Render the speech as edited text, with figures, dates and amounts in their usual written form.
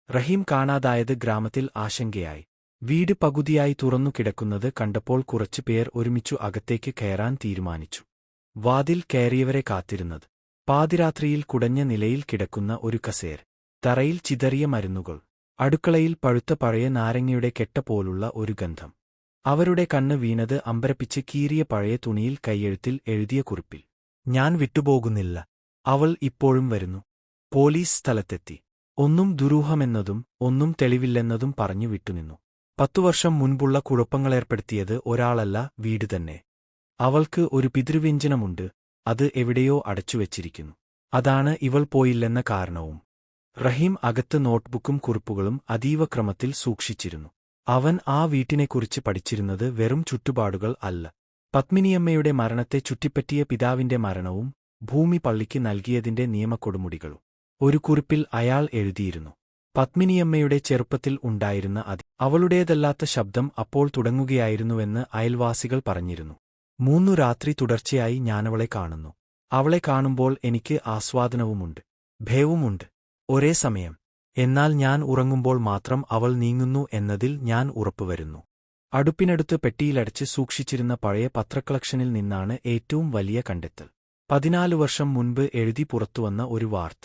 റഹീം കാണാതായത് ഗ്രാമത്തിൽ ആശങ്കയായി. വീട് പകുതിയായി തുറന്നു കിടക്കുന്നത് കണ്ടപ്പോൾ കുറച്ചു പേർ ഒരുമിച്ചു അകത്തേക്ക് കയറാൻ തീരുമാനിച്ചു. വാതിൽ കയറിയവരെ കാത്തിരുന്നത് പാതിരാത്രിയിൽ കുടഞ്ഞ നിലയിൽ കിടക്കുന്ന ഒരു കസേര, തറയിൽ ചിതറിയ മരുന്നുകൾ, അടുക്കളയിൽ പഴുത്ത പഴയ നാരങ്ങയുടെ കെട്ട പോലുള്ള ഒരു ഗന്ധം. അവരുടെ കണ്ണ് വീണത് അമ്പരപ്പിച്ച് കീറിയ പഴയ തുണിയിൽ കൈയെഴുത്തിൽ എഴുതിയ കുറിപ്പിൽ. "ഞാൻ വിട്ടുപോകുന്നില്ല. അവൾ ഇപ്പോഴും വരുന്നു." പോലീസ് സ്ഥലത്തെത്തി. ഒന്നും ദുരൂഹമെന്നതും ഒന്നും തെളിവില്ലെന്നതും പറഞ്ഞു വിട്ടുനിന്നു. 10 വർഷം മുൻപുള്ള കുഴപ്പങ്ങളേർപ്പെടുത്തിയത് ഒരാളല്ല, വീട് തന്നെ. അവൾക്ക് ഒരു പിതൃവ്യഞ്ജനമുണ്ട്, അത് എവിടെയോ അടച്ചുവെച്ചിരിക്കുന്നു. അതാണ് ഇവൾ പോയില്ലെന്ന കാരണവും. റഹീം അകത്ത് നോട്ട്ബുക്കും കുറിപ്പുകളും അതീവ ക്രമത്തിൽ സൂക്ഷിച്ചിരുന്നു. അവൻ ആ വീട്ടിനെക്കുറിച്ച് പഠിച്ചിരുന്നത് വെറും ചുറ്റുപാടുകൾ അല്ല, പത്മിനിയമ്മയുടെ മരണത്തെ ചുറ്റിപ്പറ്റിയ പിതാവിന്റെ മരണവും ഭൂമി പള്ളിക്ക് നൽകിയതിന്റെ നിയമക്കൊടുമുടികളും. ഒരു കുറിപ്പിൽ അയാൾ എഴുതിയിരുന്നു, പത്മിനിയമ്മയുടെ ചെറുപ്പത്തിൽ ഉണ്ടായിരുന്ന അവളുടേതല്ലാത്ത ശബ്ദം അപ്പോൾ തുടങ്ങുകയായിരുന്നുവെന്ന് അയൽവാസികൾ പറഞ്ഞിരുന്നു. 3 രാത്രി തുടർച്ചയായി ഞാനവളെ കാണുന്നു. അവളെ കാണുമ്പോൾ എനിക്ക് ആസ്വാദനവുമുണ്ട്, ഭയവുമുണ്ട് ഒരേ സമയം. എന്നാൽ ഞാൻ ഉറങ്ങുമ്പോൾ മാത്രം അവൾ നീങ്ങുന്നു എന്നതിൽ ഞാൻ ഉറപ്പുവരുന്നു. അടുപ്പിനടുത്ത് പെട്ടിയിലടച്ച് സൂക്ഷിച്ചിരുന്ന പഴയ പത്രക്കളക്ഷനിൽ നിന്നാണ് ഏറ്റവും വലിയ കണ്ടെത്തൽ. 14 വർഷം മുൻപ് എഴുതി പുറത്തുവന്ന ഒരു വാർത്ത.